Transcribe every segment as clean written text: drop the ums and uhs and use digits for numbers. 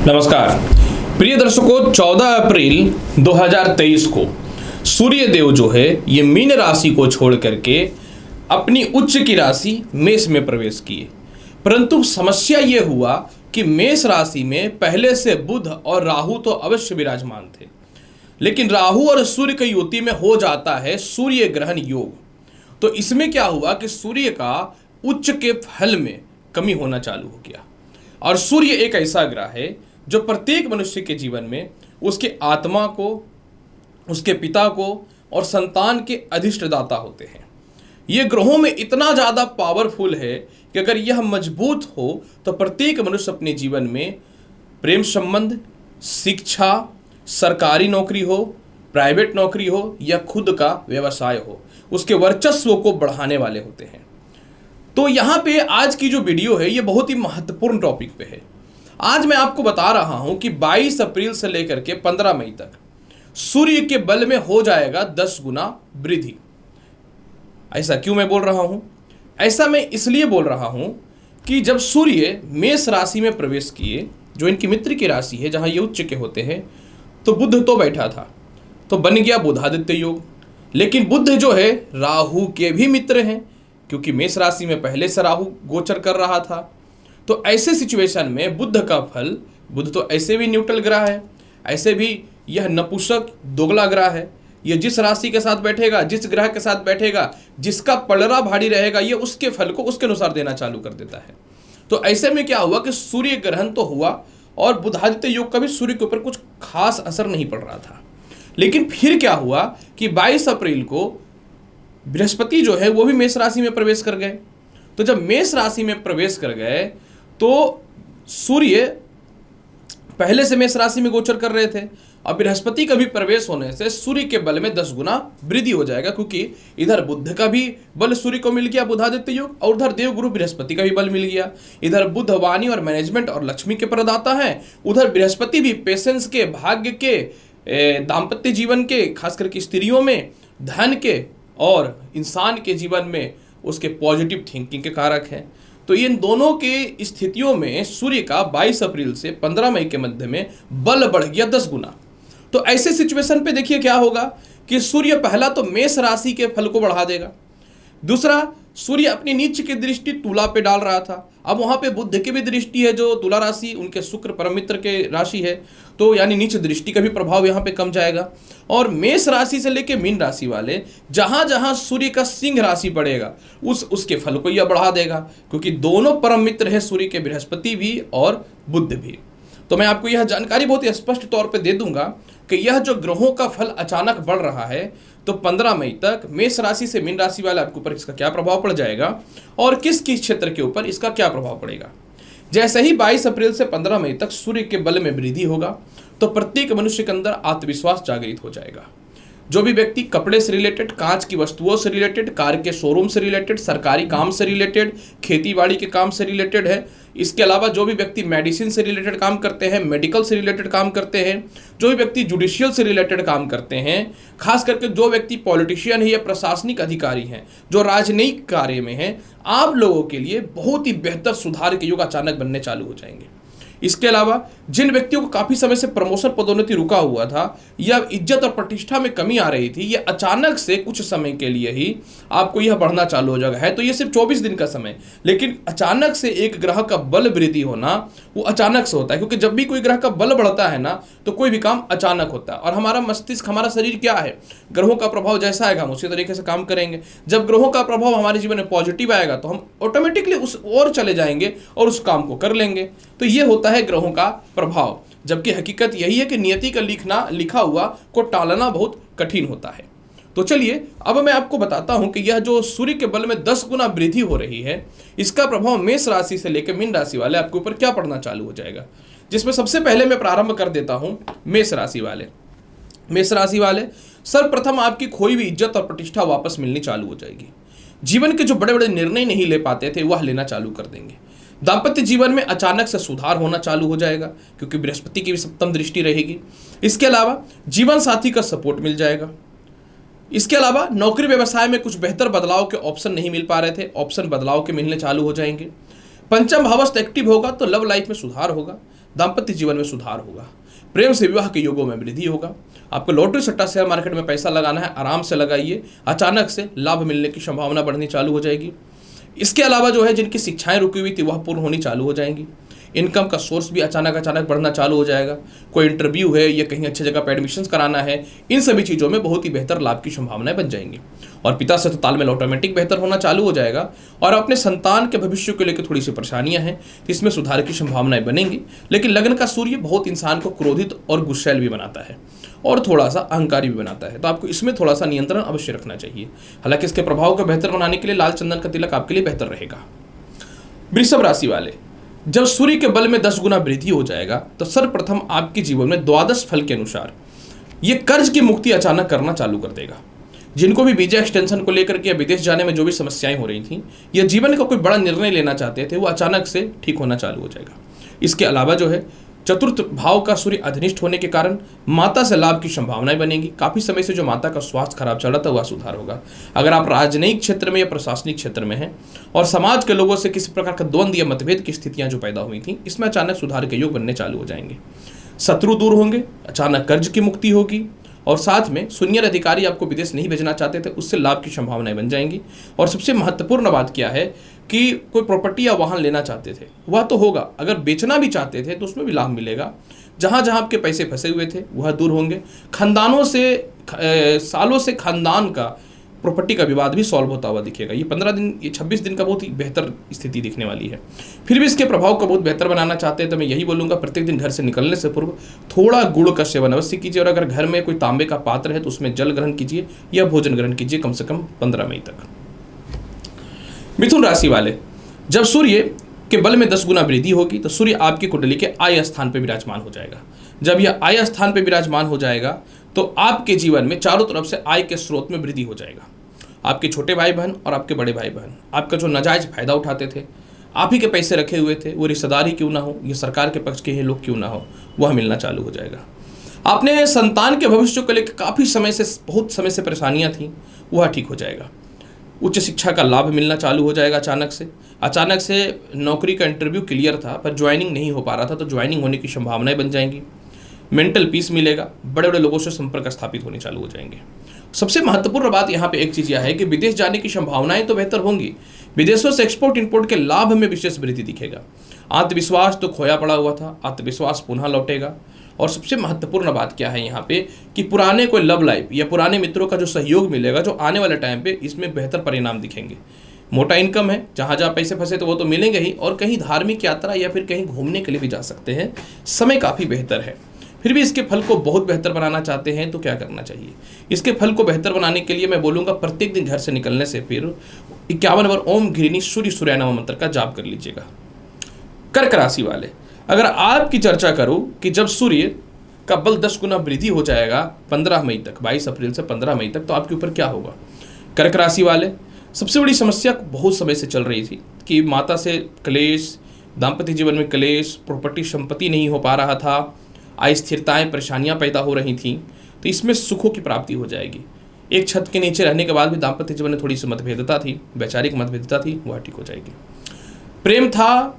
नमस्कार प्रिय दर्शकों, 14 अप्रैल 2023 को सूर्य देव जो है ये मीन राशि को छोड़ करके अपनी उच्च की राशि मेष में प्रवेश किए। परंतु समस्या ये हुआ कि मेष राशि में पहले से बुध और राहु तो अवश्य विराजमान थे, लेकिन राहु और सूर्य की युति में हो जाता है सूर्य ग्रहण योग। तो इसमें क्या हुआ कि सूर्य का उच्च के फल में कमी होना चालू हो गया। और सूर्य एक ऐसा ग्रह है जो प्रत्येक मनुष्य के जीवन में उसके आत्मा को, उसके पिता को और संतान के अधिष्ठदाता होते हैं। ये ग्रहों में इतना ज़्यादा पावरफुल है कि अगर यह मजबूत हो तो प्रत्येक मनुष्य अपने जीवन में प्रेम संबंध, शिक्षा, सरकारी नौकरी हो, प्राइवेट नौकरी हो या खुद का व्यवसाय हो, उसके वर्चस्व को बढ़ाने वाले होते हैं। तो यहाँ पे आज की जो वीडियो है ये बहुत ही महत्वपूर्ण टॉपिक पे है। आज मैं आपको बता रहा हूँ कि 22 अप्रैल से लेकर के 15 मई तक सूर्य के बल में हो जाएगा 10 गुना वृद्धि। ऐसा क्यों मैं बोल रहा हूँ? ऐसा मैं इसलिए बोल रहा हूँ कि जब सूर्य मेष राशि में प्रवेश किए, जो इनकी मित्र की राशि है जहाँ ये उच्च के होते हैं, तो बुध तो बैठा था, तो बन गया बुधादित्य योग। लेकिन बुध जो है राहु के भी मित्र हैं, क्योंकि मेष राशि में पहले से राहु गोचर कर रहा था। तो ऐसे सिचुएशन में बुध का फल, बुध तो ऐसे भी न्यूट्रल ग्रह है, ऐसे भी यह नपुंसक दोगला ग्रह है। यह जिस राशि के साथ बैठेगा, जिस ग्रह के साथ बैठेगा, जिसका पलड़ा भारी रहेगा, ये उसके फल को उसके अनुसार देना चालू कर देता है। तो ऐसे में क्या हुआ कि सूर्य ग्रहण तो हुआ और बुधादित्य योग का भी सूर्य के ऊपर कुछ खास असर नहीं पड़ रहा था। लेकिन फिर क्या हुआ कि 22 अप्रैल को बृहस्पति जो है वो भी मेष राशि में प्रवेश कर गए। तो जब मेष राशि में प्रवेश कर गए तो सूर्य पहले से मेष राशि में गोचर कर रहे थे। अब बृहस्पति का भी प्रवेश होने से सूर्य के बल में 10 गुना वृद्धि हो जाएगा, क्योंकि इधर बुध का भी बल सूर्य को मिल गया बुधादित्य योग, और उधर देवगुरु बृहस्पति का भी बल मिल गया। इधर बुध वाणी और मैनेजमेंट और लक्ष्मी के प्रदाता हैं, उधर बृहस्पति भी पेशेंस के, भाग्य के, दाम्पत्य जीवन के, खास करके स्त्रियों में, धन के और इंसान के जीवन में उसके पॉजिटिव थिंकिंग के कारक हैं। तो इन दोनों के स्थितियों में सूर्य का 22 अप्रैल से 15 मई के मध्य में बल बढ़ गया 10 गुना। तो ऐसे सिचुएशन पे देखिए क्या होगा कि सूर्य पहला तो मेष राशि के फल को बढ़ा देगा। दूसरा, सूर्य अपनी नीच की दृष्टि तुला पे डाल रहा था, अब वहां पे बुध की भी दृष्टि है, जो तुला राशि उनके शुक्र परम मित्र के राशि है, तो यानी नीच दृष्टि का भी प्रभाव यहाँ पे कम जाएगा। और मेष राशि से लेके मीन राशि वाले जहां जहां सूर्य का सिंह राशि पड़ेगा उसके फल को यह बढ़ा देगा, क्योंकि दोनों परम मित्र है सूर्य के, बृहस्पति भी और बुध भी। तो मैं आपको यह जानकारी बहुत ही स्पष्ट तौर पे दे दूंगा कि यह जो ग्रहों का फल अचानक बढ़ रहा है, तो 15 मई तक मेष राशि से मीन राशि वाले आपके ऊपर इसका क्या प्रभाव पड़ जाएगा और किस किस क्षेत्र के ऊपर इसका क्या प्रभाव पड़ेगा। जैसे ही 22 अप्रैल से 15 मई तक सूर्य के बल में वृद्धि होगा तो प्रत्येक मनुष्य के अंदर आत्मविश्वास जागृत हो जाएगा। जो भी व्यक्ति कपड़े से रिलेटेड, कांच की वस्तुओं से रिलेटेड, कार के शोरूम से रिलेटेड, सरकारी काम से रिलेटेड, खेती बाड़ी के काम से रिलेटेड है, इसके अलावा जो भी व्यक्ति मेडिसिन से रिलेटेड काम करते हैं, मेडिकल से रिलेटेड काम करते हैं, जो भी व्यक्ति जुडिशियल से रिलेटेड काम करते हैं, खास करके जो व्यक्ति पॉलिटिशियन है या प्रशासनिक अधिकारी हैं, जो राजनयिक कार्य में हैं, आप लोगों के लिए बहुत ही बेहतर सुधार के युग अचानक बनने चालू हो जाएंगे। इसके अलावा जिन व्यक्तियों को काफ़ी समय से प्रमोशन पदोन्नति रुका हुआ था या इज्जत और प्रतिष्ठा में कमी आ रही थी, ये अचानक से कुछ समय के लिए ही आपको यह बढ़ना चालू हो जाएगा। है तो ये सिर्फ 24 दिन का समय, लेकिन अचानक से एक ग्रह का बल वृद्धि होना वो अचानक से होता है, क्योंकि जब भी कोई ग्रह का बल बढ़ता है ना तो कोई भी काम अचानक होता है। और हमारा मस्तिष्क, हमारा शरीर क्या है, ग्रहों का प्रभाव जैसा आएगा हम उसी तरीके से काम करेंगे। जब ग्रहों का प्रभाव हमारे जीवन में पॉजिटिव आएगा तो हम ऑटोमेटिकली उस ओर चले जाएंगे और उस काम को कर लेंगे। तो ये होता है ग्रहों का प्रभाव, जबकि हकीकत यही है कि नियति का लिखा हुआ को टालना बहुत कठिन होता है। तो चलिए अब मैं आपको बताता हूं कि यह जो सूर्य के बल में 10 गुना वृद्धि हो रही है, इसका प्रभाव मेष राशि से लेकर मीन राशि वाले आपके ऊपर क्या पड़ना चालू हो जाएगा। जिसमें सबसे पहले मैं प्रारंभ कर देता हूं मेष राशि वाले। मेष राशि वाले, सर्वप्रथम आपकी खोई हुई इज्जत और प्रतिष्ठा वापस मिलनी चालू हो जाएगी। जीवन के जो बड़े बड़े निर्णय नहीं ले पाते थे वह लेना चालू कर देंगे। दाम्पत्य जीवन में अचानक से सुधार होना चालू हो जाएगा, क्योंकि बृहस्पति की भी सप्तम दृष्टि रहेगी। इसके अलावा जीवन साथी का सपोर्ट मिल जाएगा। इसके अलावा नौकरी व्यवसाय में कुछ बेहतर बदलाव के ऑप्शन नहीं मिल पा रहे थे, ऑप्शन बदलाव के मिलने चालू हो जाएंगे। पंचम भावस्थ एक्टिव होगा तो लव लाइफ में सुधार होगा। दाम्पत्य जीवन में सुधार होगा। प्रेम से विवाह के योगों में वृद्धि होगा। आपको लॉटरी सट्टा शेयर मार्केट में पैसा लगाना है, आराम से लगाइए, अचानक से लाभ मिलने की संभावना बढ़नी चालू हो जाएगी। इसके अलावा जो है जिनकी शिक्षाएं रुकी हुई थी वह पूर्ण होनी चालू हो जाएंगी। इनकम का सोर्स भी अचानक बढ़ना चालू हो जाएगा। कोई इंटरव्यू है या कहीं अच्छी जगह पर एडमिशन कराना है, इन सभी चीज़ों में बहुत ही बेहतर लाभ की संभावनाएं बन जाएंगी। और पिता से तो तालमेल ऑटोमेटिक बेहतर होना चालू हो जाएगा। और अपने संतान के भविष्य को लेकर थोड़ी सी परेशानियां हैं, इसमें सुधार की संभावनाएं बनेंगी। लेकिन लग्न का सूर्य बहुत इंसान को क्रोधित और गुस्सैल भी बनाता है और थोड़ा सा अहंकारी भी बनाता है, तो आपको इसमें थोड़ा सा नियंत्रण अवश्य रखना चाहिए। हालांकि इसके प्रभाव को बेहतर बनाने के लिए लाल चंदन का तिलक आपके लिए बेहतर रहेगा। वृषभ राशि वाले, जब सूर्य के बल में 10 गुना वृद्धि हो जाएगा तो सर्वप्रथम आपके जीवन में द्वादश फल के अनुसार ये कर्ज की मुक्ति अचानक करना चालू कर देगा। जिनको भी वीजा एक्सटेंशन को लेकर के या विदेश जाने में जो भी समस्याएं हो रही थी या जीवन का कोई बड़ा निर्णय लेना चाहते थे, वो अचानक से ठीक होना चालू हो जाएगा। इसके अलावा जो है चतुर्थ भाव का सूर्य अधिनिष्ठ होने के कारण माता से लाभ की संभावनाएं बनेगी। काफी समय से जो माता का स्वास्थ्य खराब चल रहा था वह सुधार होगा। अगर आप राजनयिक क्षेत्र में या प्रशासनिक क्षेत्र में हैं और समाज के लोगों से किसी प्रकार का द्वंद्व या मतभेद की स्थितियां जो पैदा हुई थी, इसमें अचानक सुधार के योग बनने चालू हो जाएंगे। शत्रु दूर होंगे, अचानक कर्ज की मुक्ति होगी और साथ में सीनियर अधिकारी आपको विदेश नहीं भेजना चाहते थे, उससे लाभ की संभावनाएं बन जाएंगी। और सबसे महत्वपूर्ण बात क्या है कि कोई प्रॉपर्टी या वाहन लेना चाहते थे वह तो होगा, अगर बेचना भी चाहते थे तो उसमें भी लाभ मिलेगा। जहां जहां आपके पैसे फंसे हुए थे वह दूर होंगे। खानदानों से सालों से खानदान का प्रॉपर्टी का विवाद भी सॉल्व होता हुआ दिखेगा। ये 15 दिन, ये 26 दिन का बहुत ही बेहतर स्थिति दिखने वाली है। फिर भी इसके प्रभाव को बहुत बेहतर बनाना चाहते हैं तो मैं यही बोलूँगा, प्रत्येक दिन घर से निकलने से पूर्व थोड़ा गुड़ का सेवन अवश्य कीजिए। और अगर घर में कोई तांबे का पात्र है तो उसमें जल ग्रहण कीजिए या भोजन ग्रहण कीजिए कम से कम 15 मई तक। मिथुन राशि वाले, जब सूर्य के बल में 10 गुना वृद्धि होगी तो सूर्य आपकी कुंडली के आय स्थान पर विराजमान हो जाएगा। जब यह आय स्थान पर विराजमान हो जाएगा तो आपके जीवन में चारों तरफ से आय के स्रोत में वृद्धि हो जाएगा। आपके छोटे भाई बहन और आपके बड़े भाई बहन आपका जो नाजायज फायदा उठाते थे, आप ही के पैसे रखे हुए थे, वो रिश्तेदार ही क्यों ना हो, ये सरकार के पक्ष के ही लोग क्यों ना हो, वह मिलना चालू हो जाएगा। आपने संतान के भविष्य को लेकर काफ़ी समय से, बहुत समय से परेशानियां थी, वह ठीक हो जाएगा। उच्च शिक्षा का लाभ मिलना चालू हो जाएगा। अचानक से नौकरी का इंटरव्यू क्लियर था पर ज्वाइनिंग नहीं हो पा रहा था, तो ज्वाइनिंग होने की संभावनाएं बन जाएंगी। मेंटल पीस मिलेगा, बड़े बड़े लोगों से संपर्क स्थापित होने चालू हो जाएंगे। सबसे महत्वपूर्ण बात यहाँ पे एक चीज़ यह है कि विदेश जाने की संभावनाएं तो बेहतर होंगी। विदेशों से एक्सपोर्ट इंपोर्ट के लाभ में विशेष वृद्धि दिखेगा। आत्मविश्वास तो खोया पड़ा हुआ था, आत्मविश्वास पुनः लौटेगा। और सबसे महत्वपूर्ण बात क्या है यहाँ पे कि पुराने कोई लव लाइफ या पुराने मित्रों का जो सहयोग मिलेगा, जो आने वाले टाइम पे इसमें बेहतर परिणाम दिखेंगे। मोटा इनकम है, जहाँ जहाँ पैसे फंसे तो वो तो मिलेंगे ही, और कहीं धार्मिक यात्रा या फिर कहीं घूमने के लिए भी जा सकते हैं। समय काफ़ी बेहतर है। फिर भी इसके फल को बहुत बेहतर बनाना चाहते हैं तो क्या करना चाहिए? इसके फल को बेहतर बनाने के लिए मैं बोलूँगा, प्रत्येक दिन घर से निकलने से फिर 51 बार ओम घृणी सूर्य नमः मंत्र का जाप कर लीजिएगा। कर्क राशि वाले, अगर आपकी चर्चा करूं कि जब सूर्य का बल 10 गुना वृद्धि हो जाएगा 15 मई तक, 22 अप्रैल से 15 मई तक, तो आपके ऊपर क्या होगा? कर्क राशि वाले, सबसे बड़ी समस्या बहुत समय से चल रही थी कि माता से क्लेश, दाम्पत्य जीवन में क्लेश, प्रॉपर्टी संपत्ति नहीं हो पा रहा था, अस्थिरताएं, परेशानियां पैदा हो रही थीं, तो इसमें सुखों की प्राप्ति हो जाएगी। एक छत के नीचे रहने के बाद भी दाम्पत्य जीवन में थोड़ी सी मतभेदता थी, वैचारिक मतभेदता थी, वह ठीक हो जाएगी। प्रेम था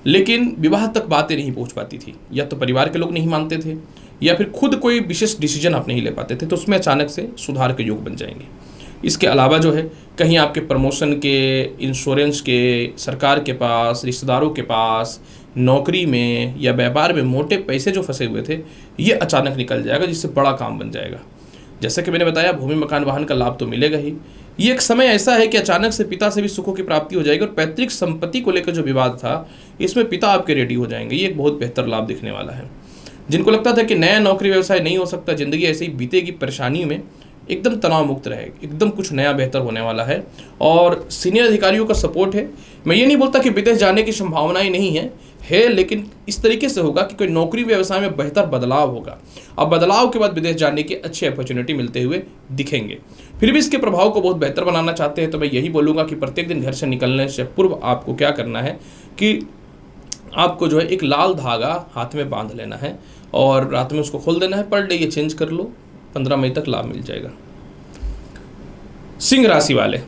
लेकिन विवाह तक बातें नहीं पहुंच पाती थी, या तो परिवार के लोग नहीं मानते थे या फिर खुद कोई विशेष डिसीजन आप नहीं ले पाते थे, तो उसमें अचानक से सुधार के योग बन जाएंगे। इसके अलावा जो है कहीं आपके प्रमोशन के, इंश्योरेंस के, सरकार के पास, रिश्तेदारों के पास, नौकरी में या व्यापार में मोटे पैसे जो फंसे हुए थे, ये अचानक निकल जाएगा, जिससे बड़ा काम बन जाएगा। जैसे कि मैंने बताया, भूमि मकान वाहन का लाभ तो मिलेगा ही। ये एक समय ऐसा है कि अचानक से पिता से भी सुखों की प्राप्ति हो जाएगी, और पैतृक संपत्ति को लेकर जो विवाद था इसमें पिता आपके रेडी हो जाएंगे। ये एक बहुत बेहतर लाभ दिखने वाला है। जिनको लगता था कि नया नौकरी व्यवसाय नहीं हो सकता, जिंदगी ऐसे ही बीतेगी परेशानी में, एकदम तनाव मुक्त रहेगी, एकदम कुछ नया बेहतर होने वाला है। और सीनियर अधिकारियों का सपोर्ट है। मैं ये नहीं बोलता कि विदेश जाने की संभावनाएं नहीं है, लेकिन इस तरीके से होगा कि कोई नौकरी व्यवसाय में बेहतर बदलाव होगा। अब बदलाव के बाद विदेश जाने की अच्छी अपॉर्चुनिटी मिलते हुए दिखेंगे। फिर भी इसके प्रभाव को बहुत बेहतर बनाना चाहते हैं तो मैं यही बोलूँगा कि प्रत्येक दिन घर से निकलने से पूर्व आपको क्या करना है कि आपको जो है एक लाल धागा हाथ में बांध लेना है और रात में उसको खोल देना है। पर डे ये चेंज कर लो, 15 मई तक लाभ मिल जाएगा। सिंह राशि वाले,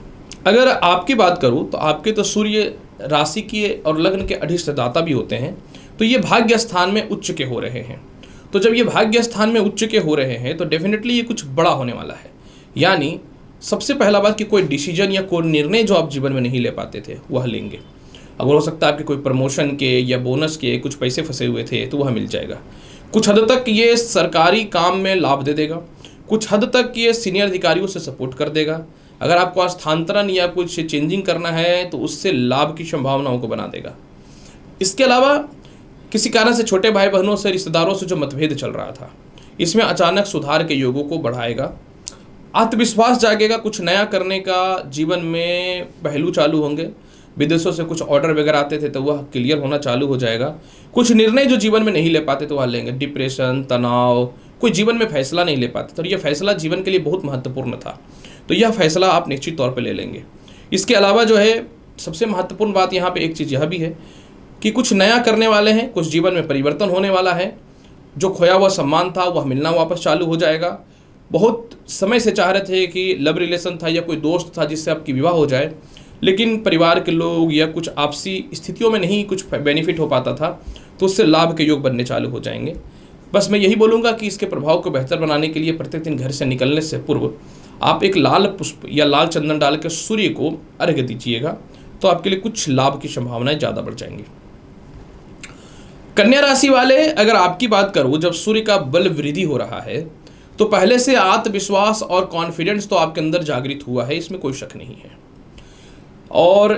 अगर आपकी बात करूं तो आपके तो सूर्य राशि की और लग्न के अधिष्ठाता भी होते हैं, तो ये भाग्य स्थान में उच्च के हो रहे हैं। तो जब ये भाग्य स्थान में उच्च के हो रहे हैं तो डेफिनेटली ये कुछ बड़ा होने वाला है। यानी सबसे पहला बात कि कोई डिसीजन या कोई निर्णय जो आप जीवन में नहीं ले पाते थे वह लेंगे। अगर हो सकता है आपके कोई प्रमोशन के या बोनस के कुछ पैसे फंसे हुए थे तो वह मिल जाएगा। कुछ हद तक ये सरकारी काम में लाभ दे देगा, कुछ हद तक ये सीनियर अधिकारियों से सपोर्ट कर देगा। अगर आपको स्थानांतरण या कुछ चेंजिंग करना है तो उससे लाभ की संभावनाओं को बना देगा। इसके अलावा किसी कारण से छोटे भाई बहनों से, रिश्तेदारों से जो मतभेद चल रहा था, इसमें अचानक सुधार के योगों को बढ़ाएगा। आत्मविश्वास जागेगा, कुछ नया करने का जीवन में पहलू चालू होंगे। विदेशों से कुछ ऑर्डर वगैरह आते थे तो वह क्लियर होना चालू हो जाएगा। कुछ निर्णय जो जीवन में नहीं ले पाते तो वह लेंगे। डिप्रेशन, तनाव, कोई जीवन में फैसला नहीं ले पाते तो यह फैसला जीवन के लिए बहुत महत्वपूर्ण था, तो यह फैसला आप निश्चित तौर पर ले लेंगे। इसके अलावा जो है सबसे महत्वपूर्ण बात यहाँ पे एक चीज़ यह भी है कि कुछ नया करने वाले हैं, कुछ जीवन में परिवर्तन होने वाला है। जो खोया हुआ सम्मान था वह मिलना वापस चालू हो जाएगा। बहुत समय से चाह रहे थे कि लव रिलेशन था या कोई दोस्त था जिससे आपकी विवाह हो जाए, लेकिन परिवार के लोग या कुछ आपसी स्थितियों में नहीं कुछ बेनिफिट हो पाता था, तो उससे लाभ के योग बनने चालू हो जाएंगे। बस मैं यही बोलूँगा कि इसके प्रभाव को बेहतर बनाने के लिए प्रत्येक दिन घर से निकलने से पूर्व आप एक लाल पुष्प या लाल चंदन डाल कर सूर्य को अर्घ्य दीजिएगा, तो आपके लिए कुछ लाभ की संभावनाएं ज़्यादा बढ़ जाएंगी। कन्या राशि वाले, अगर आपकी बात करूं, जब सूर्य का बल वृद्धि हो रहा है तो पहले से आत्मविश्वास और कॉन्फिडेंस तो आपके अंदर जागृत हुआ है, इसमें कोई शक नहीं है। और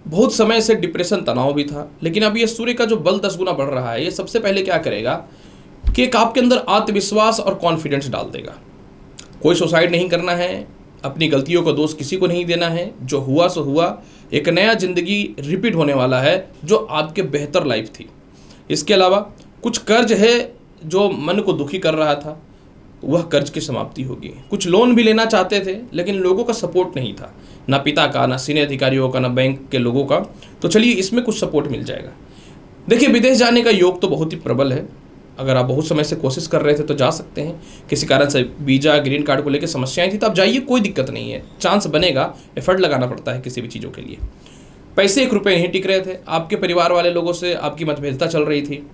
बहुत समय से डिप्रेशन, तनाव भी था, लेकिन अब ये सूर्य का जो बल 10 गुना बढ़ रहा है, ये सबसे पहले क्या करेगा कि एक आपके अंदर आत्मविश्वास और कॉन्फिडेंस डाल देगा। कोई सुसाइड नहीं करना है, अपनी गलतियों का दोष किसी को नहीं देना है, जो हुआ सो हुआ। एक नया जिंदगी रिपीट होने वाला है जो आपके बेहतर लाइफ थी। इसके अलावा कुछ कर्ज है जो मन को दुखी कर रहा था, वह कर्ज की समाप्ति होगी। कुछ लोन भी लेना चाहते थे लेकिन लोगों का सपोर्ट नहीं था, ना पिता का, ना सीनियर अधिकारियों का, ना बैंक के लोगों का, तो चलिए इसमें कुछ सपोर्ट मिल जाएगा। देखिए, विदेश जाने का योग तो बहुत ही प्रबल है। अगर आप बहुत समय से कोशिश कर रहे थे तो जा सकते हैं। किसी कारण से वीज़ा, ग्रीन कार्ड को लेकर समस्याएं थी तो आप जाइए, कोई दिक्कत नहीं है, चांस बनेगा। एफर्ट लगाना पड़ता है किसी भी चीज़ों के लिए। पैसे 1 रुपये नहीं टिक रहे थे, आपके परिवार वाले लोगों से आपकी मतभेदता चल रही थी,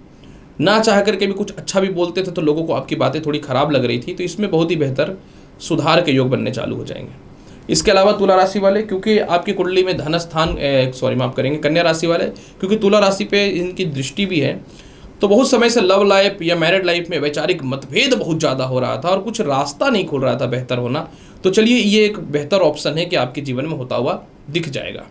ना चाह करके भी कुछ अच्छा भी बोलते थे तो लोगों को आपकी बातें थोड़ी खराब लग रही थी, तो इसमें बहुत ही बेहतर सुधार के योग बनने चालू हो जाएंगे। इसके अलावा तुला राशि वाले, क्योंकि आपकी कुंडली में धन स्थान माफ करेंगे, कन्या राशि वाले, क्योंकि तुला राशि पे इनकी दृष्टि भी है, तो बहुत समय से लव लाइफ या मैरिड लाइफ में वैचारिक मतभेद बहुत ज़्यादा हो रहा था और कुछ रास्ता नहीं खुल रहा था बेहतर होना। तो चलिए, ये एक बेहतर ऑप्शन है कि आपके जीवन में होता हुआ दिख जाएगा।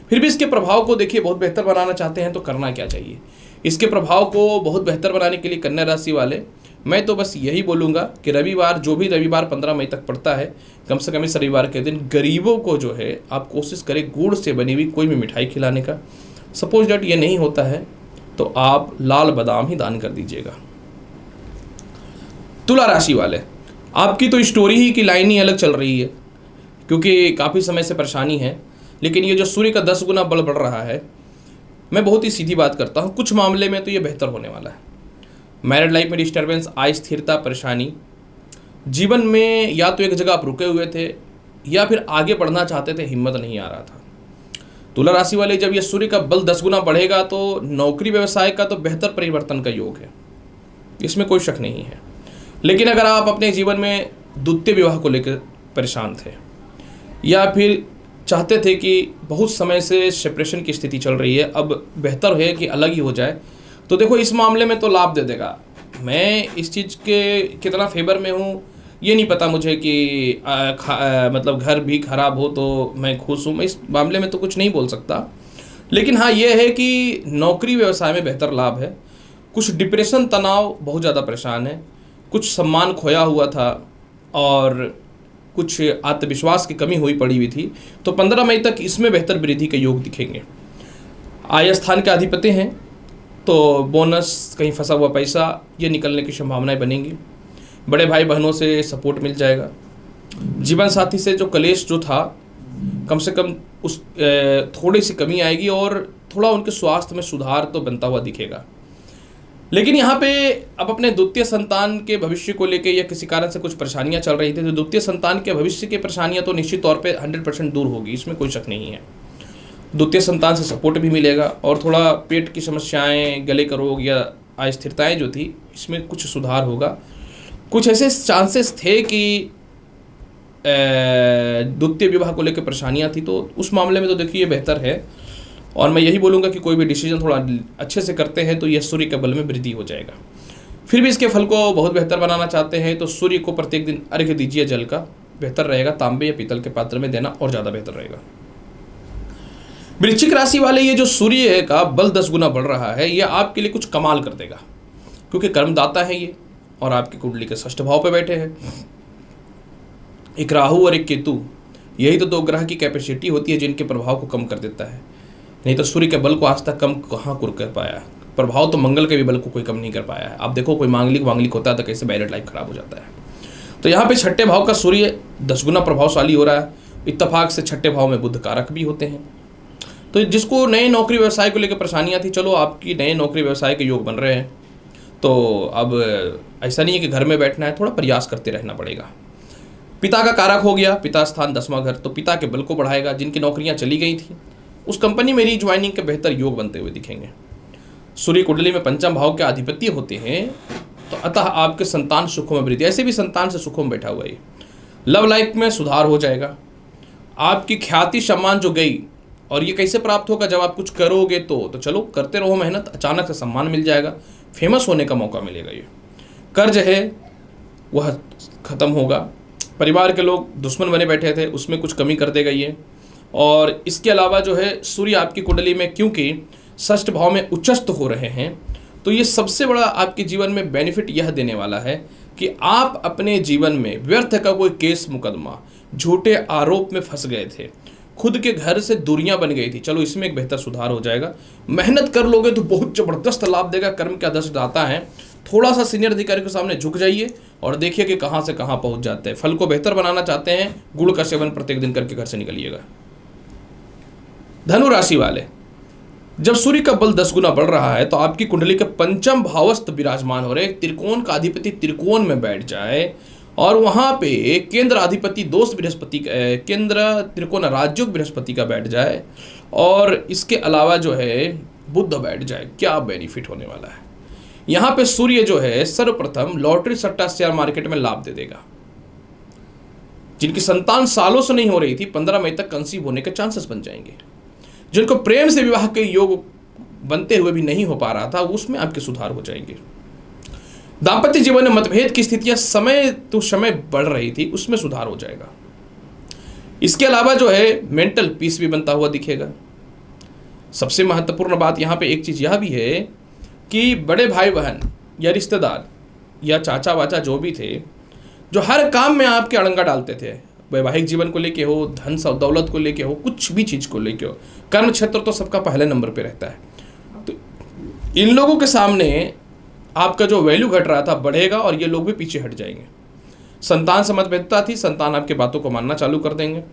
फिर भी इसके प्रभाव को देखिए, बहुत बेहतर बनाना चाहते हैं तो करना क्या चाहिए। इसके प्रभाव को बहुत बेहतर बनाने के लिए कन्या राशि वाले, मैं तो बस यही बोलूँगा कि रविवार, जो भी रविवार 15 मई तक पड़ता है, कम से कम इस रविवार के दिन गरीबों को जो है आप कोशिश करें गुड़ से बनी हुई कोई भी मिठाई खिलाने का। सपोज दैट ये नहीं होता है तो आप लाल बादाम ही दान कर दीजिएगा। तुला राशि वाले, आपकी तो स्टोरी ही की लाइन ही अलग चल रही है, क्योंकि काफ़ी समय से परेशानी है, लेकिन ये जो सूर्य का 10 गुना बल बढ़ रहा है, मैं बहुत ही सीधी बात करता हूँ, कुछ मामले में तो ये बेहतर होने वाला है। मैरिड लाइफ में डिस्टर्बेंस, अस्थिरता, परेशानी, जीवन में या तो एक जगह आप रुके हुए थे या फिर आगे बढ़ना चाहते थे, हिम्मत नहीं आ रहा था। तुला राशि वाले, जब ये सूर्य का बल 10 गुना बढ़ेगा तो नौकरी व्यवसाय का तो बेहतर परिवर्तन का योग है, इसमें कोई शक नहीं है। लेकिन अगर आप अपने जीवन में द्वितीय विवाह को लेकर परेशान थे या फिर चाहते थे कि बहुत समय से सेपरेशन की स्थिति चल रही है, अब बेहतर है कि अलग ही हो जाए, तो देखो इस मामले में तो लाभ दे देगा। मैं इस चीज़ के कितना फेवर में हूँ ये नहीं पता मुझे कि मतलब घर भी खराब हो तो मैं खुश हूँ, मैं इस मामले में तो कुछ नहीं बोल सकता। लेकिन हाँ, ये है कि नौकरी व्यवसाय में बेहतर लाभ है। कुछ डिप्रेशन, तनाव, बहुत ज़्यादा परेशान है, कुछ सम्मान खोया हुआ था और कुछ आत्मविश्वास की कमी हुई पड़ी हुई थी, तो 15 मई तक इसमें बेहतर वृद्धि के योग दिखेंगे। आय स्थान के अधिपति हैं तो बोनस, कहीं फंसा हुआ पैसा, ये निकलने की संभावनाएं बनेंगी। बड़े भाई बहनों से सपोर्ट मिल जाएगा। जीवन साथी से जो कलेश जो था, कम से कम उस थोड़ी सी कमी आएगी और थोड़ा उनके स्वास्थ्य में सुधार तो बनता हुआ दिखेगा। लेकिन यहाँ पे अब अपने द्वितीय संतान के भविष्य को लेके या किसी कारण से कुछ परेशानियाँ चल रही थी, तो द्वितीय संतान के भविष्य की परेशानियाँ तो निश्चित तौर पे 100% दूर होगी, इसमें कोई शक नहीं है। द्वितीय संतान से सपोर्ट भी मिलेगा और थोड़ा पेट की समस्याएं, गले का रोग या अस्थिरताएं जो थी इसमें कुछ सुधार होगा। कुछ ऐसे चांसेस थे कि द्वितीय विवाह को लेकर परेशानियां थी, तो उस मामले में तो देखिए बेहतर है। और मैं यही बोलूँगा कि कोई भी डिसीजन थोड़ा अच्छे से करते हैं तो यह सूर्य के बल में वृद्धि हो जाएगा। फिर भी इसके फल को बहुत बेहतर बनाना चाहते हैं तो सूर्य को प्रत्येक दिन अर्घ्य दीजिए जल का, बेहतर रहेगा। तांबे या पीतल के पात्र में देना और ज़्यादा बेहतर रहेगा। वृश्चिक राशि वाले, ये जो सूर्य का बल 10 गुना बढ़ रहा है, ये आपके लिए कुछ कमाल कर देगा, क्योंकि कर्मदाता है ये और आपकी कुंडली के षष्ठ भाव पे बैठे हैं। एक राहु और एक केतु, यही तो दो ग्रह की कैपेसिटी होती है जिनके प्रभाव को कम कर देता है। नहीं तो सूर्य के बल को आज तक कम कहाँ कर पाया। प्रभाव तो मंगल के भी बल को कोई कम नहीं कर पाया है। आप देखो कोई मांगलिक होता है तो कैसे मैरिड लाइफ खराब हो जाता है। तो यहाँ पे छठे भाव का सूर्य 10 गुना प्रभावशाली हो रहा है। इत्तेफाक से छठे भाव में बुध कारक भी होते हैं। तो जिसको नए नौकरी व्यवसाय को लेकर परेशानियाँ थी, चलो आपकी नए नौकरी व्यवसाय के योग बन रहे हैं। तो अब ऐसा नहीं है कि घर में बैठना है, थोड़ा प्रयास करते रहना पड़ेगा। पिता का कारक हो गया, पिता स्थान 10वां घर, तो पिता के बल को बढ़ाएगा। जिनकी नौकरियां चली गई थी उस कंपनी में रीज्वाइनिंग के बेहतर योग बनते हुए दिखेंगे। सूर्य कुंडली में पंचम भाव के अधिपति होते हैं, तो अतः आपके संतान सुखों में वृद्धि। ऐसे भी संतान से सुखों में बैठा हुआ है। लव लाइफ में सुधार हो जाएगा। आपकी ख्याति सम्मान जो गई, और ये कैसे प्राप्त होगा, जब आप कुछ करोगे तो चलो करते रहो मेहनत, अचानक से सम्मान मिल जाएगा, फेमस होने का मौका मिलेगा। ये कर्ज है वह खत्म होगा। परिवार के लोग दुश्मन बने बैठे थे, उसमें कुछ कमी कर देगा ये। और इसके अलावा जो है सूर्य आपकी कुंडली में क्योंकि षष्ठ भाव में उच्चस्थ हो रहे हैं, तो ये सबसे बड़ा आपके जीवन में बेनिफिट यह देने वाला है कि आप अपने जीवन में व्यर्थ का कोई केस मुकदमा, झूठे आरोप में फंस गए थे, खुद के घर से दूरियां बन गई थी, चलो इसमें एक बेहतर सुधार हो जाएगा। मेहनत कर लोगे तो बहुत जबरदस्त लाभ देगा। कर्म का दश दाता है। थोड़ा सा सीनियर अधिकारी के सामने झुक जाइए और देखिए कि कहाँ से कहाँ पहुँच जाते हैं। फल को बेहतर बनाना चाहते हैं, गुड़ का सेवन प्रत्येक दिन करके घर से निकलिएगा। धनु राशि वाले, जब सूर्य का बल 10 गुना बढ़ रहा है तो आपकी कुंडली के पंचम भावस्थ विराजमान हो रहे। त्रिकोण का अधिपति त्रिकोण में बैठ जाए और वहां पे केंद्र अधिपति दोष बृहस्पति, केंद्र त्रिकोण राजयोग बृहस्पति का बैठ जाए, और इसके अलावा जो है बुध बैठ जाए, क्या बेनिफिट होने वाला है। यहाँ पे सूर्य जो है सर्वप्रथम लॉटरी सट्टा शेयर मार्केट में लाभ दे देगा। जिनकी संतान सालों से नहीं हो रही थी, 15 मई तक कंसीव होने के चांसेस बन जाएंगे। जिनको प्रेम से विवाह के योग बनते हुए भी नहीं हो पा रहा था, उसमें आपके सुधार हो जाएंगे। दाम्पत्य जीवन में मतभेद की स्थितियां समय तो समय बढ़ रही थी, उसमें सुधार हो जाएगा। इसके अलावा जो है मेंटल पीस भी बनता हुआ दिखेगा। सबसे महत्वपूर्ण बात यहाँ पे एक चीज यह भी है कि बड़े भाई बहन या रिश्तेदार या चाचा वाचा जो भी थे, जो हर काम में आपके अड़ंगा डालते थे, वैवाहिक जीवन को लेके हो, धन दौलत को लेके हो, कुछ भी चीज को लेके हो, कर्म क्षेत्र तो सबका पहले नंबर पे रहता है। तो इन लोगों के सामने आपका जो वैल्यू घट रहा था बढ़ेगा और ये लोग भी पीछे हट जाएंगे। संतान से मतभेदता थी, संतान आपके बातों को मानना चालू कर देंगे।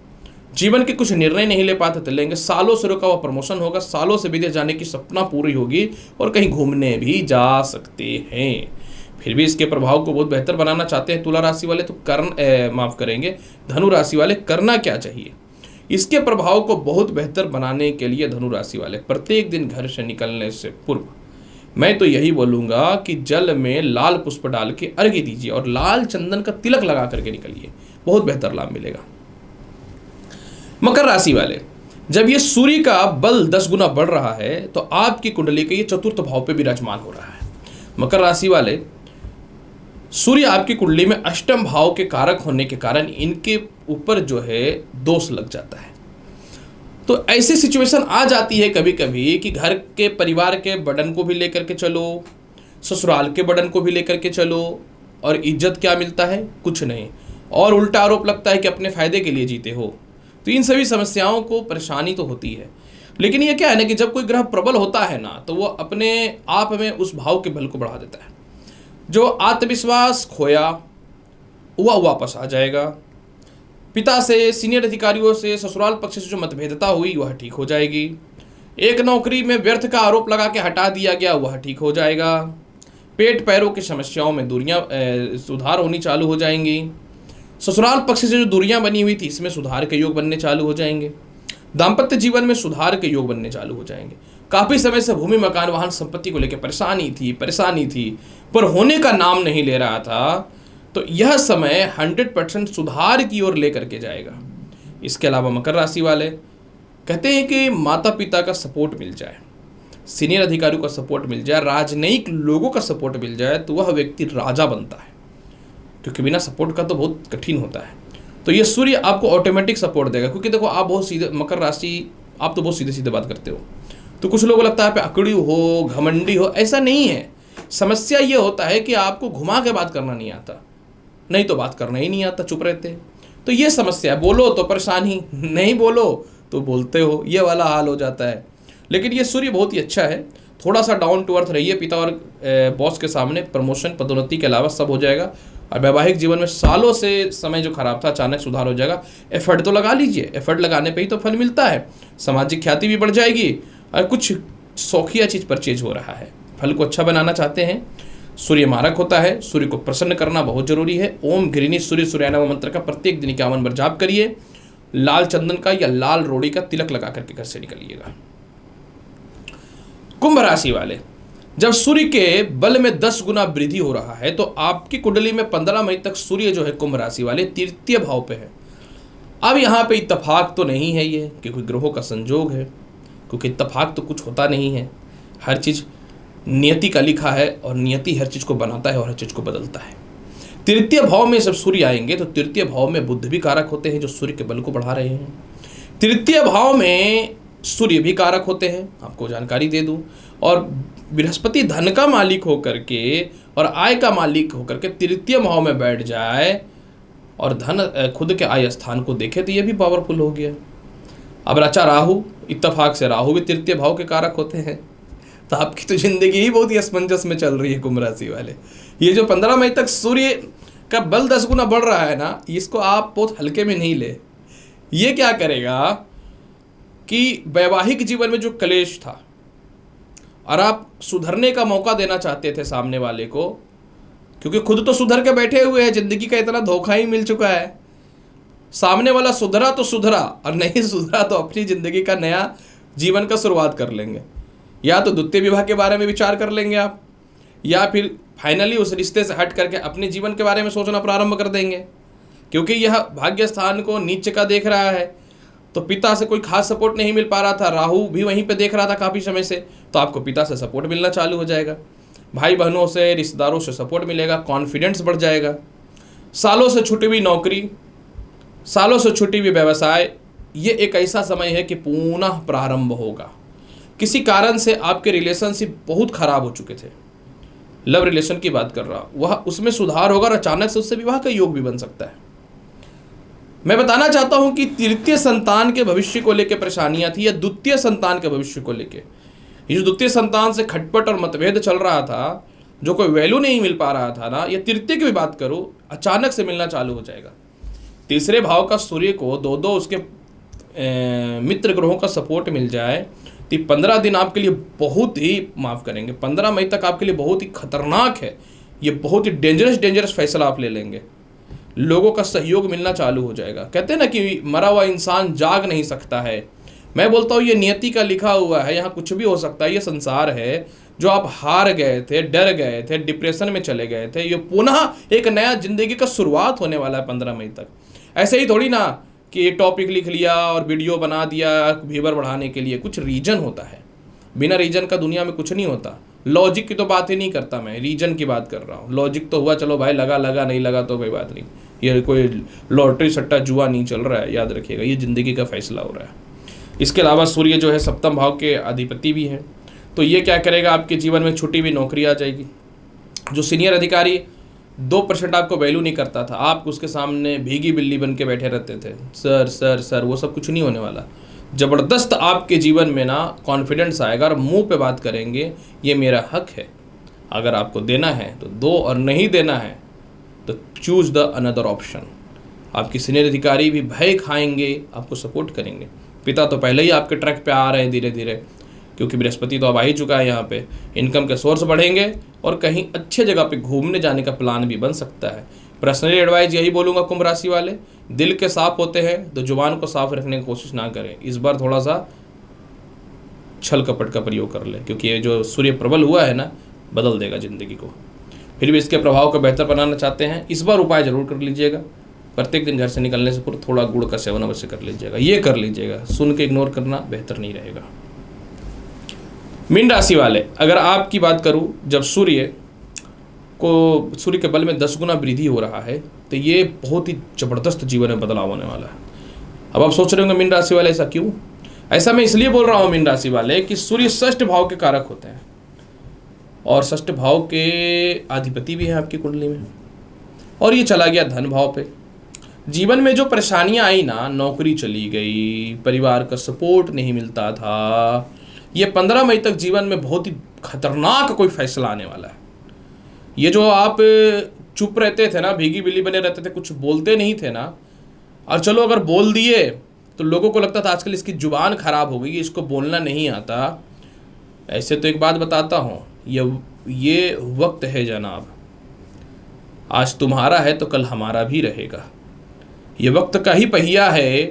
जीवन के कुछ निर्णय नहीं ले पाते तो लेंगे। सालों से रुका हुआ प्रमोशन होगा, सालों से विदेश जाने की सपना पूरी होगी और कहीं घूमने भी जा सकते हैं। फिर भी इसके प्रभाव को बहुत बेहतर बनाना चाहते हैं तुला राशि वाले, तो माफ करेंगे धनु राशि वाले, करना क्या चाहिए। इसके प्रभाव को बहुत बेहतर बनाने के लिए धनु राशि वाले प्रत्येक दिन घर से निकलने से पूर्व मैं तो यही बोलूँगा कि जल में लाल पुष्प डाल के अर्घ्य दीजिए और लाल चंदन का तिलक लगा करके निकलिए, बहुत बेहतर लाभ मिलेगा। मकर राशि वाले, जब ये सूर्य का बल 10 गुना बढ़ रहा है तो आपकी कुंडली के ये चतुर्थ भाव पे विराजमान हो रहा है। मकर राशि वाले, सूर्य आपकी कुंडली में अष्टम भाव के कारक होने के कारण इनके ऊपर जो है दोष लग जाता है। तो ऐसी सिचुएशन आ जाती है कभी कभी कि घर के परिवार के बर्डन को भी लेकर के चलो, ससुराल के बर्डन को भी लेकर के चलो, और इज्जत क्या मिलता है, कुछ नहीं, और उल्टा आरोप लगता है कि अपने फायदे के लिए जीते हो। तो इन सभी समस्याओं को परेशानी तो होती है, लेकिन ये क्या है ना कि जब कोई ग्रह प्रबल होता है ना, तो वो अपने आप में उस भाव के बल को बढ़ा देता है। जो आत्मविश्वास खोया वह वापस आ जाएगा। पिता से, सीनियर अधिकारियों से, ससुराल पक्ष से जो मतभेदता हुई वह ठीक हो जाएगी। एक नौकरी में व्यर्थ का आरोप लगा के हटा दिया गया वह ठीक हो जाएगा। पेट पैरों की समस्याओं में सुधार होनी चालू हो जाएंगी। ससुराल पक्ष से जो दूरियां बनी हुई थी इसमें सुधार के योग बनने चालू हो जाएंगे। दाम्पत्य जीवन में सुधार के योग बनने चालू हो जाएंगे। काफी समय से भूमि मकान वाहन संपत्ति को लेकर परेशानी थी पर होने का नाम नहीं ले रहा था, तो यह समय 100% सुधार की ओर लेकर के जाएगा। इसके अलावा मकर राशि वाले कहते हैं कि माता पिता का सपोर्ट मिल जाए, सीनियर अधिकारियों का सपोर्ट मिल जाए, राजनयिक लोगों का सपोर्ट मिल जाए तो वह व्यक्ति राजा बनता है, क्योंकि बिना सपोर्ट का तो बहुत कठिन होता है। तो ये सूर्य आपको ऑटोमेटिक सपोर्ट देगा, क्योंकि देखो आप बहुत सीधे, मकर राशि आप तो बहुत सीधे सीधे बात करते हो, तो कुछ लोगों को लगता है आप अकड़ी हो, घमंडी हो। ऐसा नहीं है। समस्या ये होता है कि आपको घुमा के बात करना नहीं आता, नहीं तो बात करना ही नहीं आता, चुप रहते हैं। तो ये समस्या है, बोलो तो परेशानी, नहीं बोलो तो बोलते हो, ये वाला हाल हो जाता है। लेकिन ये सूर्य बहुत ही अच्छा है, थोड़ा सा डाउन टू अर्थ रहिए, पिता और बॉस के सामने प्रमोशन पदोन्नति के अलावा सब हो जाएगा। और वैवाहिक जीवन में सालों से समय जो खराब था अचानक सुधार हो जाएगा। एफर्ट तो लगा लीजिए, एफर्ट लगाने पे ही तो फल मिलता है। सामाजिक ख्याति भी बढ़ जाएगी और कुछ शौकिया चीज़ परचेज हो रहा है। फल को अच्छा बनाना चाहते हैं, सूर्य मारक होता है, सूर्य को प्रसन्न करना बहुत जरूरी है। ओम घृणी सूर्य सूर्यानव मंत्र का प्रत्येक दिन 51 बार जाप करिए। लाल चंदन का या लाल रोड़ी का तिलक लगा करके घर से निकलिएगा। कुंभ राशि वाले, जब सूर्य के बल में 10 गुना वृद्धि हो रहा है तो आपकी कुंडली में 15 मई तक सूर्य जो है कुंभ राशि वाले तृतीय भाव पे है। अब यहाँ पे इत्तेफाक तो नहीं है ये, क्योंकि ग्रहों का संजोग है, क्योंकि इत्तेफाक तो कुछ होता नहीं है। हर चीज नियति का लिखा है और नियति हर चीज को बनाता है और हर चीज को बदलता है। तृतीय भाव में जब सूर्य आएंगे तो तृतीय भाव में बुध भी कारक होते हैं, जो सूर्य के बल को बढ़ा रहे हैं। तृतीय भाव में सूर्य भी कारक होते हैं, आपको जानकारी दे दूं। और बृहस्पति धन का मालिक होकर के और आय का मालिक होकर के तृतीय भाव में बैठ जाए और धन खुद के आय स्थान को देखे तो ये भी पावरफुल हो गया। अब रचा राहु, इत्तेफाक से राहु भी तृतीय भाव के कारक होते हैं। तो आपकी तो जिंदगी ही बहुत ही असमंजस में चल रही है कुंभ राशि वाले। ये जो 15 मई तक सूर्य का बल 10 गुना बढ़ रहा है ना, इसको आप बहुत हल्के में नहीं ले। ये क्या करेगा कि वैवाहिक जीवन में जो कलेश था और आप सुधरने का मौका देना चाहते थे सामने वाले को, क्योंकि खुद तो सुधर के बैठे हुए हैं, जिंदगी का इतना धोखा ही मिल चुका है। सामने वाला सुधरा तो सुधरा और नहीं सुधरा तो अपनी जिंदगी का नया जीवन का शुरुआत कर लेंगे। या तो द्वितीय विवाह के बारे में विचार कर लेंगे आप, या फिर फाइनली उस रिश्ते से हट करके अपने जीवन के बारे में सोचना प्रारंभ कर देंगे, क्योंकि यह भाग्य स्थान को नीचे का देख रहा है। तो पिता से कोई खास सपोर्ट नहीं मिल पा रहा था, राहु भी वहीं पे देख रहा था काफ़ी समय से, तो आपको पिता से सपोर्ट मिलना चालू हो जाएगा। भाई बहनों से, रिश्तेदारों से सपोर्ट मिलेगा, कॉन्फिडेंस बढ़ जाएगा। सालों से छुटी हुई नौकरी, सालों से छुटी हुई व्यवसाय, ये एक ऐसा समय है कि पुनः प्रारंभ होगा। किसी कारण से आपके रिलेशनशिप बहुत खराब हो चुके थे, लव रिलेशन की बात कर रहा हूँ, वह उसमें सुधार होगा और अचानक से उससे विवाह का योग भी बन सकता है। मैं बताना चाहता हूं कि तृतीय संतान के भविष्य को लेकर परेशानियां थी या द्वितीय संतान के भविष्य को लेकर, ये जो द्वितीय संतान से खटपट और मतभेद चल रहा था, जो कोई वैल्यू नहीं मिल पा रहा था ना, ये तृतीय की भी बात करूं, अचानक से मिलना चालू हो जाएगा। तीसरे भाव का सूर्य को दो उसके मित्र ग्रहों का सपोर्ट मिल जाए तो 15 दिन आपके लिए बहुत ही, माफ़ करेंगे, 15 मई तक आपके लिए बहुत ही खतरनाक है। ये बहुत ही डेंजरस फैसला आप ले लेंगे। लोगों का सहयोग मिलना चालू हो जाएगा। कहते हैं ना कि मरा हुआ इंसान जाग नहीं सकता है, मैं बोलता हूँ ये नियति का लिखा हुआ है, यहाँ कुछ भी हो सकता है। ये संसार है, जो आप हार गए थे, डर गए थे, डिप्रेशन में चले गए थे, ये पुनः एक नया जिंदगी का शुरुआत होने वाला है 15 मई तक। ऐसे ही थोड़ी ना कि ये टॉपिक लिख लिया और वीडियो बना दिया व्यूअर बढ़ाने के लिए, कुछ रीजन होता है। बिना रीजन का दुनिया में कुछ नहीं होता। लॉजिक की तो बात ही नहीं करता मैं, रीजन की बात कर रहा हूँ। लॉजिक तो हुआ चलो भाई, लगा नहीं लगा तो कोई बात नहीं, ये कोई लॉटरी सट्टा जुआ नहीं चल रहा है, याद रखिएगा, ये ज़िंदगी का फैसला हो रहा है। इसके अलावा सूर्य जो है सप्तम भाव के अधिपति भी है, तो ये क्या करेगा, आपके जीवन में छुट्टी हुई नौकरी आ जाएगी। जो सीनियर अधिकारी 2% आपको वैल्यू नहीं करता था, आप उसके सामने भीगी बिल्ली बन के बैठे रहते थे, सर सर सर, वो सब कुछ नहीं होने वाला। ज़बरदस्त आपके जीवन में ना कॉन्फिडेंस आएगा और मुंह पे बात करेंगे, ये मेरा हक है, अगर आपको देना है तो दो और नहीं देना है तो चूज़ द अनदर ऑप्शन। आपके सीनियर अधिकारी भी भय खाएंगे, आपको सपोर्ट करेंगे। पिता तो पहले ही आपके ट्रैक पे आ रहे हैं धीरे धीरे, क्योंकि बृहस्पति तो अब आ ही चुका है यहाँ पे। इनकम के सोर्स बढ़ेंगे और कहीं अच्छे जगह पे घूमने जाने का प्लान भी बन सकता है। पर्सनली एडवाइस यही बोलूँगा कुंभ राशि वाले, दिल के साफ होते हैं तो जुबान को साफ रखने की कोशिश ना करें। इस बार थोड़ा सा छल कपट का प्रयोग कर ले, क्योंकि ये जो सूर्य प्रबल हुआ है ना, बदल देगा ज़िंदगी को। फिर भी इसके प्रभाव को बेहतर बनाना चाहते हैं, इस बार उपाय जरूर कर लीजिएगा। प्रत्येक दिन घर से निकलने से पूर्व थोड़ा गुड़ का सेवन अवश्य कर लीजिएगा। ये कर लीजिएगा, सुन के इग्नोर करना बेहतर नहीं रहेगा। मीन राशि वाले, अगर आपकी बात करूं, जब सूर्य के बल में 10 गुना वृद्धि हो रहा है तो ये बहुत ही जबरदस्त जीवन में बदलाव होने वाला है। अब आप सोच रहे होंगे मीन राशि वाले ऐसा क्यों? ऐसा मैं इसलिए बोल रहा हूँ मीन राशि वाले कि सूर्य षष्ठ भाव के कारक होते हैं और षष्ठ भाव के अधिपति भी हैं आपकी कुंडली में, और ये चला गया धन भाव पे। जीवन में जो परेशानियां आई ना, नौकरी चली गई, परिवार का सपोर्ट नहीं मिलता था, ये 15 मई तक जीवन में बहुत ही खतरनाक कोई फैसला आने वाला है। ये जो आप चुप रहते थे ना, भीगी बिल्ली बने रहते थे, कुछ बोलते नहीं थे ना, और चलो अगर बोल दिए तो लोगों को लगता था आजकल इसकी जुबान खराब हो गई, इसको बोलना नहीं आता। ऐसे तो एक बात बताता हूँ, ये वक्त है जनाब, आज तुम्हारा है तो कल हमारा भी रहेगा। ये वक्त का ही पहिया है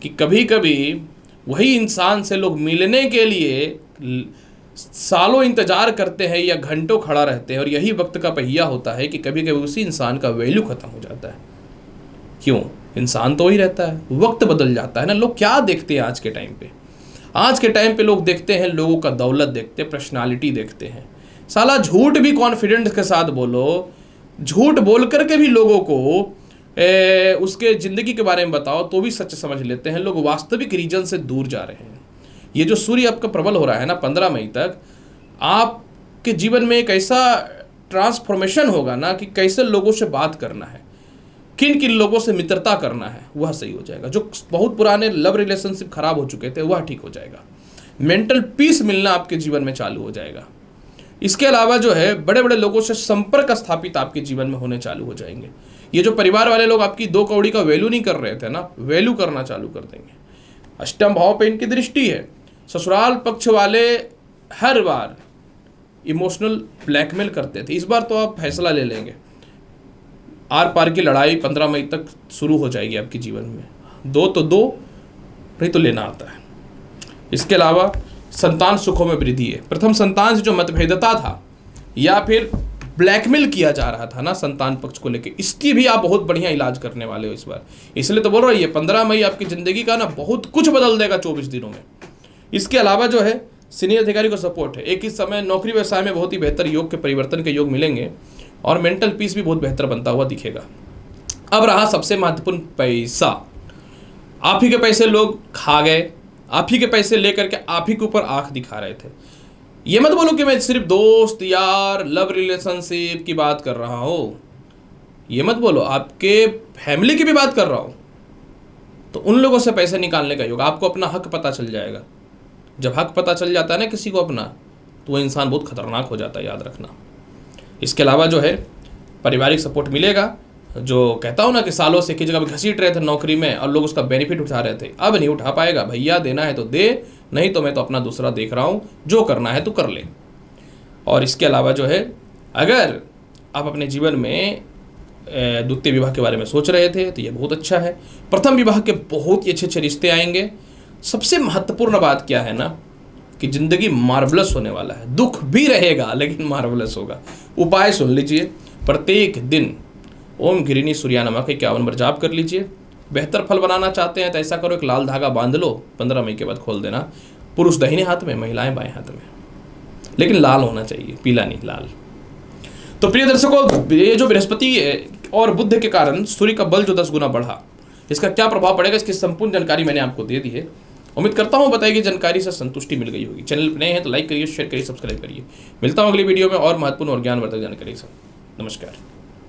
कि कभी कभी वही इंसान से लोग मिलने के लिए सालों इंतजार करते हैं या घंटों खड़ा रहते हैं, और यही वक्त का पहिया होता है कि कभी कभी उसी इंसान का वैल्यू खत्म हो जाता है। क्यों? इंसान तो ही रहता है, वक्त बदल जाता है ना। लोग क्या देखते हैं आज के टाइम पे? आज के टाइम पे लोग देखते हैं, लोगों का दौलत देखते हैं, पर्सनालिटी देखते हैं। साला झूठ भी कॉन्फिडेंस के साथ बोलो, झूठ बोल करके भी लोगों को उसके ज़िंदगी के बारे में बताओ तो भी सच समझ लेते हैं। लोग वास्तविक रीजन से दूर जा रहे हैं। ये जो सूर्य आपका प्रबल हो रहा है ना 15 मई तक, आपके जीवन में एक ऐसा ट्रांसफॉर्मेशन होगा ना कि कैसे लोगों से बात करना है, किन किन लोगों से मित्रता करना है, वह सही हो जाएगा। जो बहुत पुराने लव रिलेशनशिप खराब हो चुके थे वह ठीक हो जाएगा। मेंटल पीस मिलना आपके जीवन में चालू हो जाएगा। इसके अलावा जो है बड़े बड़े लोगों से संपर्क स्थापित आपके जीवन में होने चालू हो जाएंगे। ये जो परिवार वाले लोग आपकी 2 कौड़ी का वैल्यू नहीं कर रहे थे ना, वैल्यू करना चालू कर देंगे। अष्टम भाव पे इनकी दृष्टि है। ससुराल पक्ष वाले हर बार इमोशनल ब्लैकमेल करते थे, इस बार तो आप फैसला ले लेंगे। आर पार की लड़ाई 15 मई तक शुरू हो जाएगी आपके जीवन में। 2 तो 2 नहीं तो लेना आता है। इसके अलावा संतान सुखों में वृद्धि है। प्रथम संतान से जो मतभेदता था या फिर ब्लैकमेल किया जा रहा था ना संतान पक्ष को लेके, इसकी भी आप बहुत बढ़िया इलाज करने वाले हो इस बार। इसलिए तो बोल रहा है ये 15 मई आपकी ज़िंदगी का ना बहुत कुछ बदल देगा 24 दिनों में। इसके अलावा जो है सीनियर अधिकारी को सपोर्ट है। एक ही समय नौकरी व्यवसाय में बहुत ही बेहतर योग के परिवर्तन के योग मिलेंगे और मेंटल पीस भी बहुत बेहतर बनता हुआ दिखेगा। अब रहा सबसे महत्वपूर्ण पैसा। आप ही के पैसे लोग खा गए, आप ही के पैसे लेकर के आप ही के ऊपर आंख दिखा रहे थे। ये मत बोलो कि मैं सिर्फ दोस्त यार लव रिलेशनशिप की बात कर रहा हूँ, ये मत बोलो, आपके फैमिली की भी बात कर रहा हूँ। तो उन लोगों से पैसे निकालने का योग, आपको अपना हक पता चल जाएगा। जब हक पता चल जाता है ना किसी को अपना, तो वो इंसान बहुत खतरनाक हो जाता है, याद रखना। इसके अलावा जो है पारिवारिक सपोर्ट मिलेगा। जो कहता हूँ ना कि सालों से एक ही जगह पर घसीट रहे थे नौकरी में और लोग उसका बेनिफिट उठा रहे थे, अब नहीं उठा पाएगा। भैया देना है तो दे, नहीं तो मैं तो अपना दूसरा देख रहा हूँ, जो करना है तो कर ले। और इसके अलावा जो है अगर आप अपने जीवन में द्वितीय विवाह के बारे में सोच रहे थे तो ये बहुत अच्छा है। प्रथम विवाह के बहुत ही अच्छे अच्छे रिश्ते आएंगे। सबसे महत्वपूर्ण बात क्या है ना कि ज़िंदगी मार्वलस होने वाला है। दुख भी रहेगा लेकिन मार्वलस होगा। उपाय सुन लीजिए, प्रत्येक दिन ओम घिरिनी सूर्या नमः का 51 बार जाप कर लीजिए। बेहतर फल बनाना चाहते हैं तो ऐसा करो, एक लाल धागा बांध लो, 15 मई के बाद खोल देना। पुरुष दाहिने हाथ में, महिलाएं बाएं हाथ में, लेकिन लाल होना चाहिए, पीला नहीं, लाल। तो प्रिय दर्शकों, ये जो बृहस्पति और बुध के कारण सूर्य का बल जो 10 गुना बढ़ा, इसका क्या प्रभाव पड़ेगा, इसकी संपूर्ण जानकारी मैंने आपको दे दी है। उम्मीद करता हूँ बताई गई जानकारी से संतुष्टि मिल गई होगी। चैनल पर नए हैं तो लाइक करिए, शेयर करिए, सब्सक्राइब करिए। मिलता हूँ अगली वीडियो में और महत्वपूर्ण और ज्ञानवर्धक जानकारी से। नमस्कार।